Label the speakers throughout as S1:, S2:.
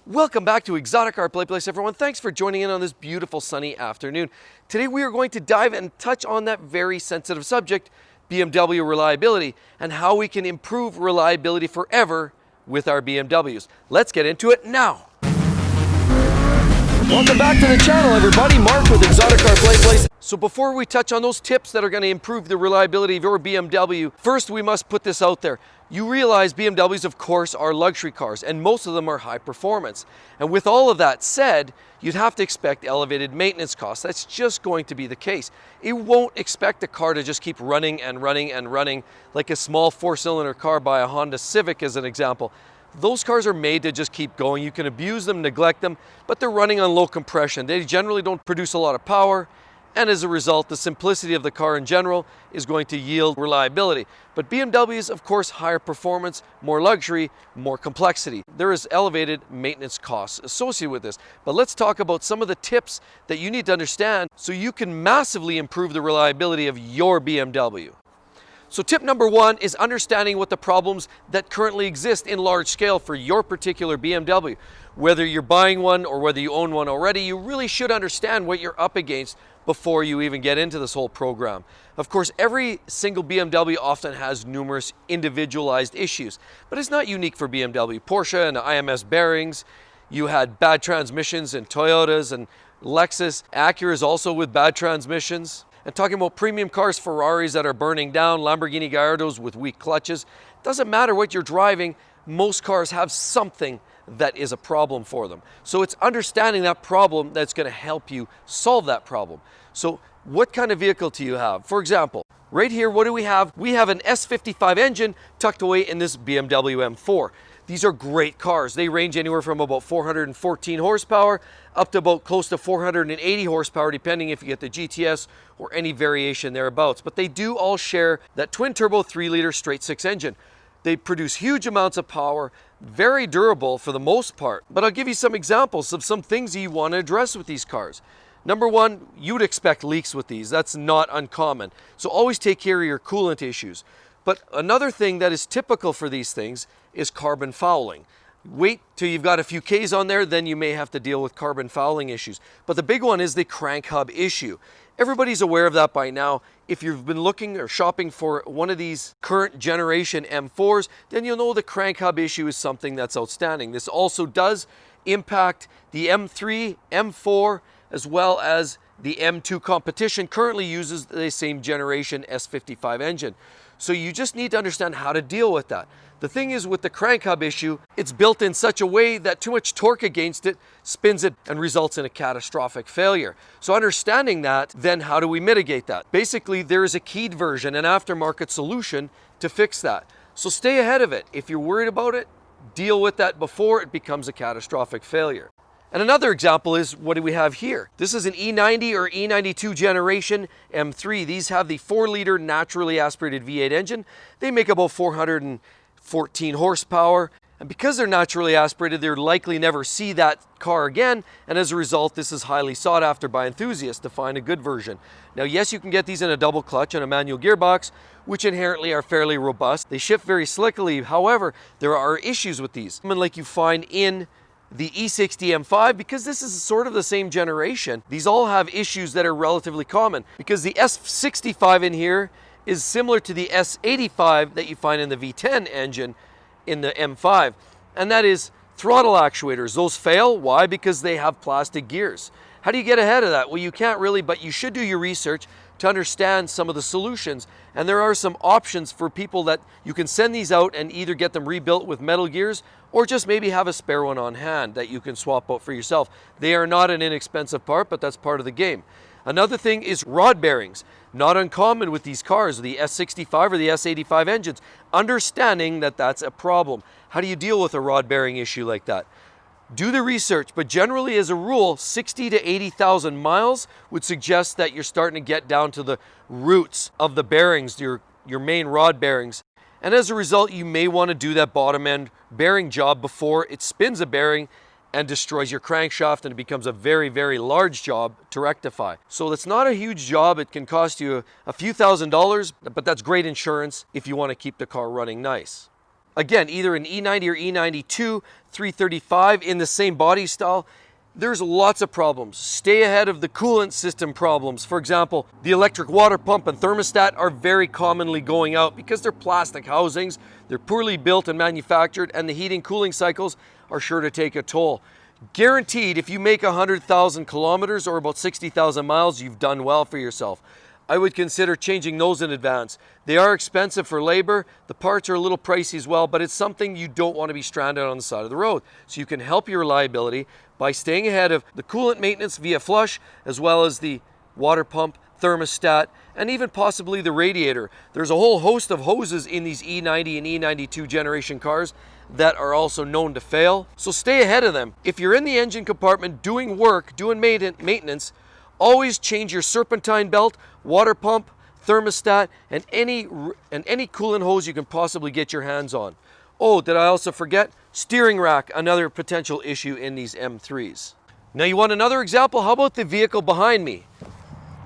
S1: Welcome back to Exotic Car Play Place, everyone. Thanks for joining in on this beautiful sunny afternoon. Today we are going to dive and touch on that very sensitive subject, BMW reliability, and how we can improve reliability forever with our BMWs. Let's get into it now. Welcome back to the channel, everybody. Mark with Exotic Car Play Place. So before we touch on those tips that are going to improve the reliability of your BMW, first we must put this out there. You realize BMWs, of course, are luxury cars, and most of them are high performance. And with all of that said, you'd have to expect elevated maintenance costs. That's just going to be the case. You won't expect a car to just keep running and running and running like a small four-cylinder car by a Honda Civic, as an example. Those cars are made to just keep going. You can abuse them, neglect them, but they're running on low compression. They generally don't produce a lot of power, and as a result, the simplicity of the car in general is going to yield reliability. But BMWs, of course, higher performance, more luxury, more complexity. There is elevated maintenance costs associated with this. But let's talk about some of the tips that you need to understand so you can massively improve the reliability of your BMW. So tip number one is understanding what the problems that currently exist in large scale for your particular BMW. Whether you're buying one or whether you own one already, you really should understand what you're up against before you even get into this whole program. Of course, every single BMW often has numerous individualized issues, but it's not unique for BMW. Porsche and IMS bearings, you had bad transmissions in Toyotas and Lexus. Acura is also with bad transmissions. And talking about premium cars, Ferraris that are burning down, Lamborghini Gallardos with weak clutches. Doesn't matter what you're driving, most cars have something that is a problem for them. So it's understanding that problem that's going to help you solve that problem. So what kind of vehicle do you have? For example, right here, what do we have? We have an S55 engine tucked away in this BMW M4. These are great cars. They range anywhere from about 414 horsepower up to about close to 480 horsepower, depending if you get the GTS or any variation thereabouts. But they do all share that twin-turbo 3-liter straight-six engine. They produce huge amounts of power, very durable for the most part. But I'll give you some examples of some things you want to address with these cars. Number one, you'd expect leaks with these. That's not uncommon. So always take care of your coolant issues. But another thing that is typical for these things is carbon fouling. Wait till you've got a few Ks on there, then you may have to deal with carbon fouling issues. But the big one is the crank hub issue. Everybody's aware of that by now. If you've been looking or shopping for one of these current generation M4s, then you'll know the crank hub issue is something that's outstanding. This also does impact the M3, M4, as well as the M2 competition currently uses the same generation S55 engine. So you just need to understand how to deal with that. The thing is, with the crank hub issue, it's built in such a way that too much torque against it spins it and results in a catastrophic failure. So understanding that, then how do we mitigate that? Basically, there is a keyed version, an aftermarket solution to fix that. So stay ahead of it. If you're worried about it, deal with that before it becomes a catastrophic failure. And another example is, what do we have here? This is an E90 or E92 generation M3. These have the 4-liter naturally aspirated V8 engine. They make about 414 horsepower. And because they're naturally aspirated, they'll likely never see that car again. And as a result, this is highly sought after by enthusiasts to find a good version. Now, yes, you can get these in a double clutch and a manual gearbox, which inherently are fairly robust. They shift very slickly. However, there are issues with these, like you find in the E60 M5, because this is sort of the same generation. These all have issues that are relatively common, because the S65 in here is similar to the S85 that you find in the V10 engine in the M5, and that is throttle actuators. Those fail. Why? Because they have plastic gears. How do you get ahead of that? Well, you can't really, but you should do your research to understand some of the solutions. And there are some options for people that you can send these out and either get them rebuilt with metal gears or just maybe have a spare one on hand that you can swap out for yourself. They are not an inexpensive part, but that's part of the game. Another thing is rod bearings. Not uncommon with these cars, the S65 or the S85 engines. Understanding that that's a problem. How do you deal with a rod bearing issue like that? Do the research, but generally as a rule, 60 to 80,000 miles would suggest that you're starting to get down to the roots of the bearings, your main rod bearings. And as a result, you may want to do that bottom end bearing job before it spins a bearing and destroys your crankshaft, and it becomes a very, very large job to rectify. So it's not a huge job. It can cost you a few $1,000s, but that's great insurance if you want to keep the car running nice. again, either an E90 or E92, 335 in the same body style, there's lots of problems. Stay ahead of the coolant system problems. For example, the electric water pump and thermostat are very commonly going out because they're plastic housings, they're poorly built and manufactured, and the heating cooling cycles are sure to take a toll. Guaranteed, if you make 100,000 kilometers or about 60,000 miles, you've done well for yourself. I would consider changing those in advance. They are expensive for labor, the parts are a little pricey as well, but it's something you don't want to be stranded on the side of the road. So you can help your reliability by staying ahead of the coolant maintenance via flush, as well as the water pump, thermostat, and even possibly the radiator. There's a whole host of hoses in these E90 and E92 generation cars that are also known to fail. So stay ahead of them. If you're in the engine compartment doing work, doing maintenance, always change your serpentine belt, water pump, thermostat, and any coolant hose you can possibly get your hands on. Oh, did I also forget? Steering rack, another potential issue in these M3s. Now you want another example? How about the vehicle behind me?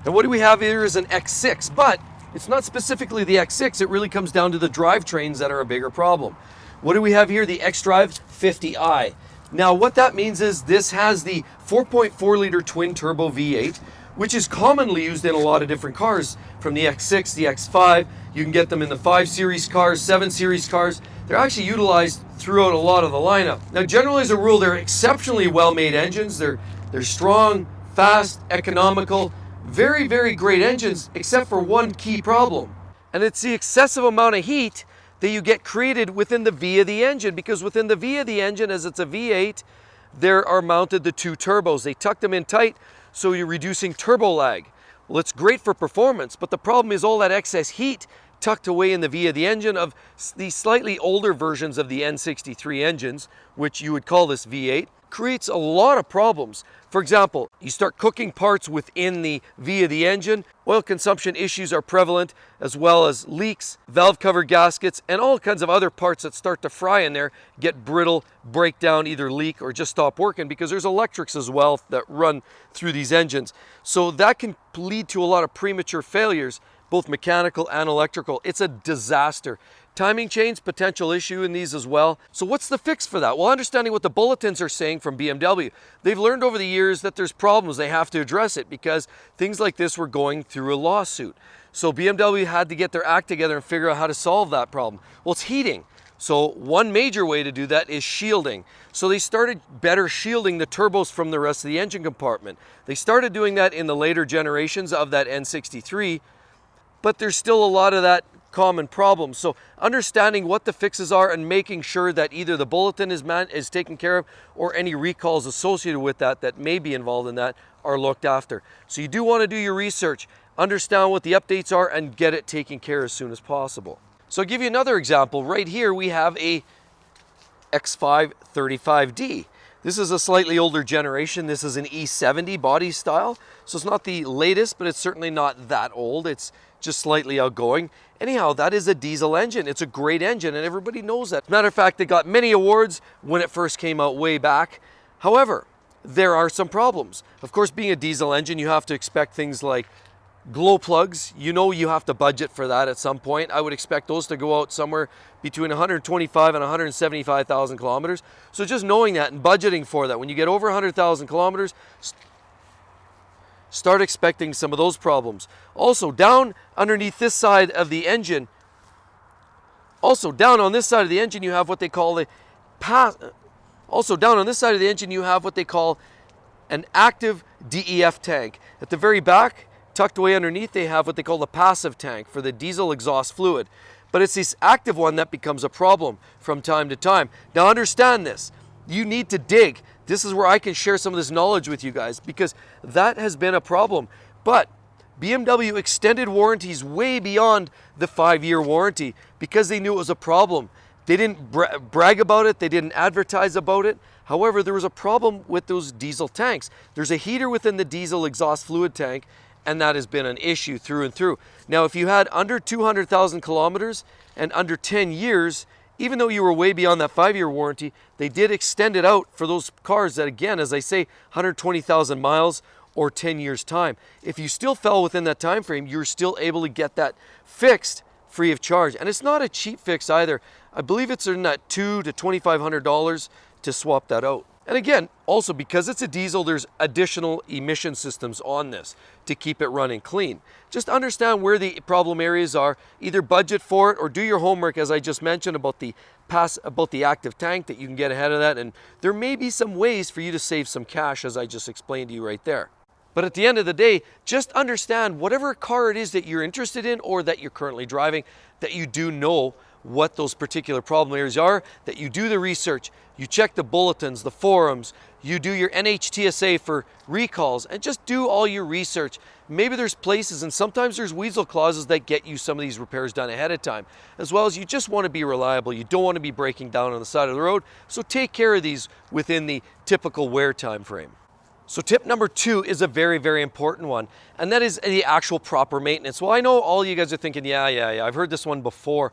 S1: And what do we have here is an X6, but it's not specifically the X6, it really comes down to the drivetrains that are a bigger problem. What do we have here? The xDrive 50i. Now what that means is this has the 4.4 liter twin turbo V8, which is commonly used in a lot of different cars, from the X6, the X5. You can get them in the 5 Series cars, 7 Series cars. They're actually utilized throughout a lot of the lineup. Now generally as a rule, they're exceptionally well-made engines. They're strong, fast, economical, very, very great engines, except for one key problem. And it's the excessive amount of heat that you get created within the V of the engine, because within the V of the engine, as it's a V8, there are mounted the 2 turbos. They tuck them in tight, so you're reducing turbo lag. Well, it's great for performance, but the problem is all that excess heat tucked away in the V of the engine of the slightly older versions of the N63 engines, which you would call this V8, creates a lot of problems. For example, you start cooking parts within the V of the engine, oil consumption issues are prevalent, as well as leaks, valve cover gaskets, and all kinds of other parts that start to fry in there get brittle, break down, either leak or just stop working, because there's electrics as well that run through these engines. So that can lead to a lot of premature failures, both mechanical and electrical. It's a disaster. Timing chains, potential issue in these as well. So what's the fix for that? Well, understanding what the bulletins are saying from BMW, they've learned over the years that there's problems. They have to address it because things like this were going through a lawsuit. So BMW had to get their act together and figure out how to solve that problem. Well, it's heating. So one major way to do that is shielding. So they started better shielding the turbos from the rest of the engine compartment. They started doing that in the later generations of that N63, but there's still a lot of that common problem. So understanding what the fixes are and making sure that either the bulletin is taken care of or any recalls associated with that may be involved in that are looked after. So you do want to do your research, understand what the updates are, and get it taken care of as soon as possible. So I'll give you another example. Right here we have a X5 35D. This is a slightly older generation. This is an E70 body style. So it's not the latest, but it's certainly not that old. It's just slightly outgoing. Anyhow, that is a diesel engine. It's a great engine, and everybody knows that. Matter of fact, it got many awards when it first came out way back. However, there are some problems. Of course, being a diesel engine, you have to expect things like glow plugs. You know you have to budget for that at some point. I would expect those to go out somewhere between 125 and 175,000 kilometers. So just knowing that and budgeting for that, when you get over 100,000 kilometers, start expecting some of those problems. Also, down underneath this side of the engine, down on this side of the engine, you have what they call an active DEF tank. At the very back, tucked away underneath, they have what they call the passive tank for the diesel exhaust fluid. But it's this active one that becomes a problem from time to time. Now understand this, you need to dig. This is where I can share some of this knowledge with you guys, because that has been a problem. But BMW extended warranties way beyond the 5-year warranty because they knew it was a problem. They didn't brag about it, they didn't advertise about it. However, there was a problem with those diesel tanks. There's a heater within the diesel exhaust fluid tank, and that has been an issue through and through. Now, if you had under 200,000 kilometers and under 10 years, even though you were way beyond that 5-year warranty, they did extend it out for those cars that, again, as I say, 120,000 miles or 10 years time. If you still fell within that time frame, you're still able to get that fixed free of charge. And it's not a cheap fix either. I believe it's in that $200 to $2,500 to swap that out. And again, also because it's a diesel, there's additional emission systems on this to keep it running clean. Just understand where the problem areas are, either budget for it or do your homework, as I just mentioned, about the active tank, that you can get ahead of that. And there may be some ways for you to save some cash, as I just explained to you right there. But at the end of the day, just understand whatever car it is that you're interested in or that you're currently driving, that you do know what those particular problem areas are, that you do the research, you check the bulletins, the forums, you do your NHTSA for recalls, and just do all your research. Maybe there's places, and sometimes there's weasel clauses that get you some of these repairs done ahead of time, as well as you just want to be reliable. You don't want to be breaking down on the side of the road, so take care of these within the typical wear time frame. So tip number 2 is a very, very important one, and that is the actual proper maintenance. Well, I know all you guys are thinking, yeah, I've heard this one before.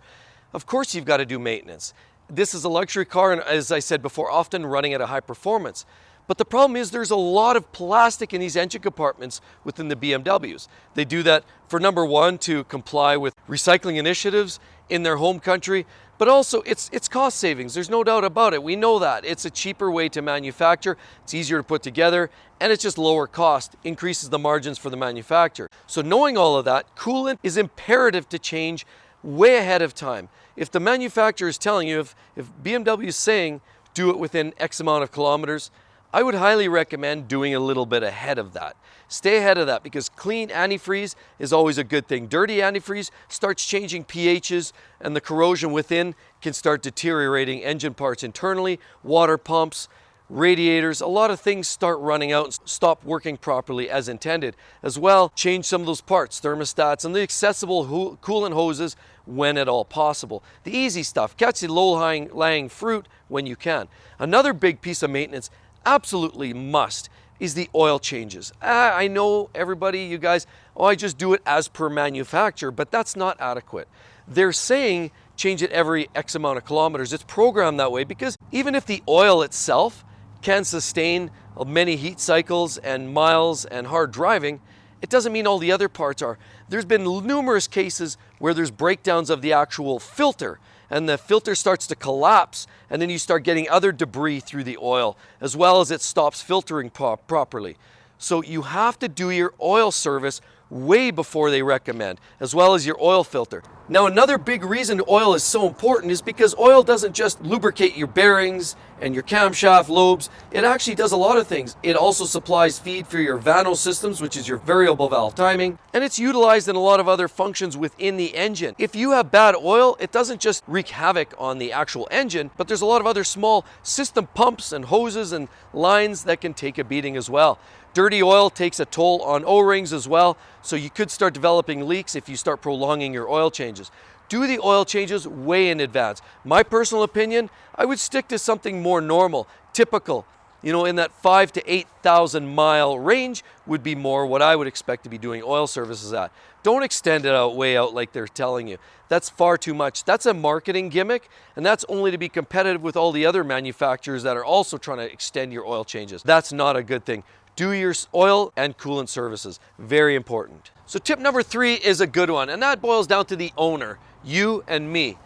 S1: Of course you've got to do maintenance. This is a luxury car, and as I said before, often running at a high performance. But the problem is there's a lot of plastic in these engine compartments within the BMWs. They do that for number 1, to comply with recycling initiatives in their home country, but also it's cost savings. There's no doubt about it. We know that. It's a cheaper way to manufacture, it's easier to put together, and it's just lower cost, increases the margins for the manufacturer. So knowing all of that, coolant is imperative to change way ahead of time. If the manufacturer is telling you, if BMW is saying do it within X amount of kilometers, I would highly recommend doing a little bit ahead of that. Stay ahead of that, because clean antifreeze is always a good thing. Dirty antifreeze starts changing pHs, and the corrosion within can start deteriorating engine parts internally, water pumps, radiators, a lot of things start running out and stop working properly as intended. As well, change some of those parts, thermostats, and the accessible coolant hoses when at all possible. The easy stuff, catch the low-lying fruit when you can. Another big piece of maintenance, absolutely must, is the oil changes. I know everybody, you guys, I just do it as per manufacturer, but that's not adequate. They're saying change it every X amount of kilometers. It's programmed that way because even if the oil itself can sustain many heat cycles and miles and hard driving, it doesn't mean all the other parts are. There's been numerous cases where there's breakdowns of the actual filter, and the filter starts to collapse, and then you start getting other debris through the oil, as well as it stops filtering properly. So you have to do your oil service way before they recommend, as well as your oil filter. Now, another big reason oil is so important is because oil doesn't just lubricate your bearings and your camshaft lobes. It actually does a lot of things. It also supplies feed for your VANO systems, which is your variable valve timing, and it's utilized in a lot of other functions within the engine. If you have bad oil, it doesn't just wreak havoc on the actual engine, but there's a lot of other small system pumps and hoses and lines that can take a beating as well. Dirty oil takes a toll on O-rings as well, so you could start developing leaks if you start prolonging your oil changes. Do the oil changes way in advance. My personal opinion, I would stick to something more normal, typical. In that 5,000 to 8,000 mile range would be more what I would expect to be doing oil services at. Don't extend it way out like they're telling you. That's far too much. That's a marketing gimmick, and that's only to be competitive with all the other manufacturers that are also trying to extend your oil changes. That's not a good thing. Do your oil and coolant services. Very important. So tip number 3 is a good one, and that boils down to the owner, you and me.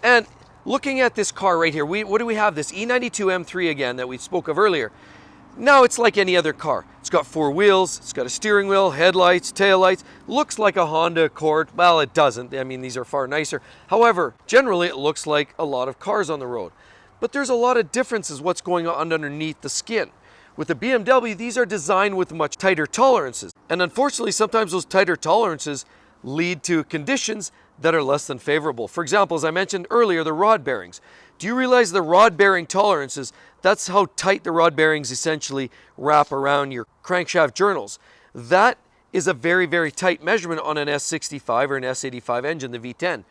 S1: And looking at this car right here, what do we have? This E92 M3 again that we spoke of earlier. Now it's like any other car. It's got 4 wheels, it's got a steering wheel, headlights, taillights. Looks like a Honda Accord. Well, it doesn't. I mean, these are far nicer. However, generally it looks like a lot of cars on the road. But there's a lot of differences what's going on underneath the skin. With the BMW, these are designed with much tighter tolerances. And unfortunately, sometimes those tighter tolerances lead to conditions that are less than favorable. For example, as I mentioned earlier, the rod bearings. Do you realize the rod bearing tolerances, that's how tight the rod bearings essentially wrap around your crankshaft journals. That is a very, very tight measurement on an S65 or an S85 engine, the V10.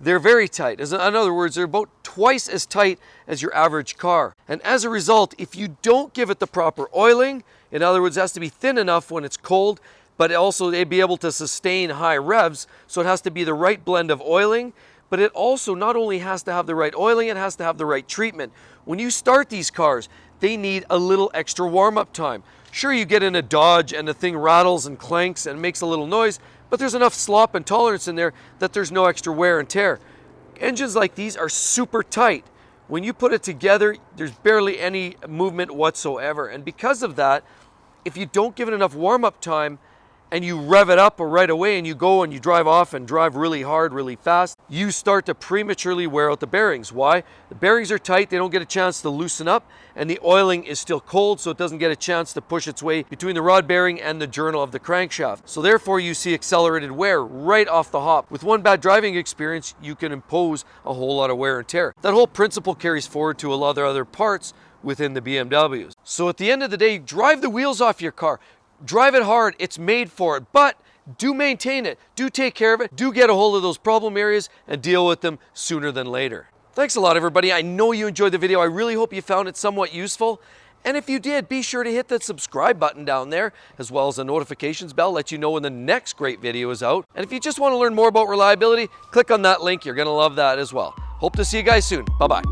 S1: They're very tight. In other words, they're about twice as tight as your average car. And as a result, if you don't give it the proper oiling, in other words, it has to be thin enough when it's cold, but also they'd be able to sustain high revs, so it has to be the right blend of oiling, but it also not only has to have the right oiling, it has to have the right treatment. When you start these cars, they need a little extra warm-up time. Sure, you get in a Dodge and the thing rattles and clanks and makes a little noise, but there's enough slop and tolerance in there that there's no extra wear and tear. Engines like these are super tight. When you put it together, there's barely any movement whatsoever. And because of that, if you don't give it enough warm-up time and you rev it up right away and you go and you drive off and drive really hard, really fast, you start to prematurely wear out the bearings. Why? The bearings are tight, they don't get a chance to loosen up, and the oiling is still cold, so it doesn't get a chance to push its way between the rod bearing and the journal of the crankshaft. So therefore you see accelerated wear right off the hop. With one bad driving experience, you can impose a whole lot of wear and tear. That whole principle carries forward to a lot of other parts within the BMWs. So at the end of the day, drive the wheels off your car. Drive it hard, it's made for it, but do maintain it, do take care of it, do get a hold of those problem areas and deal with them sooner than later. Thanks a lot, everybody. I know you enjoyed the video. I really hope you found it somewhat useful. And if you did, be sure to hit that subscribe button down there, as well as the notifications bell, let you know when the next great video is out. And if you just want to learn more about reliability, click on that link. You're going to love that as well. Hope to see you guys soon. Bye-bye.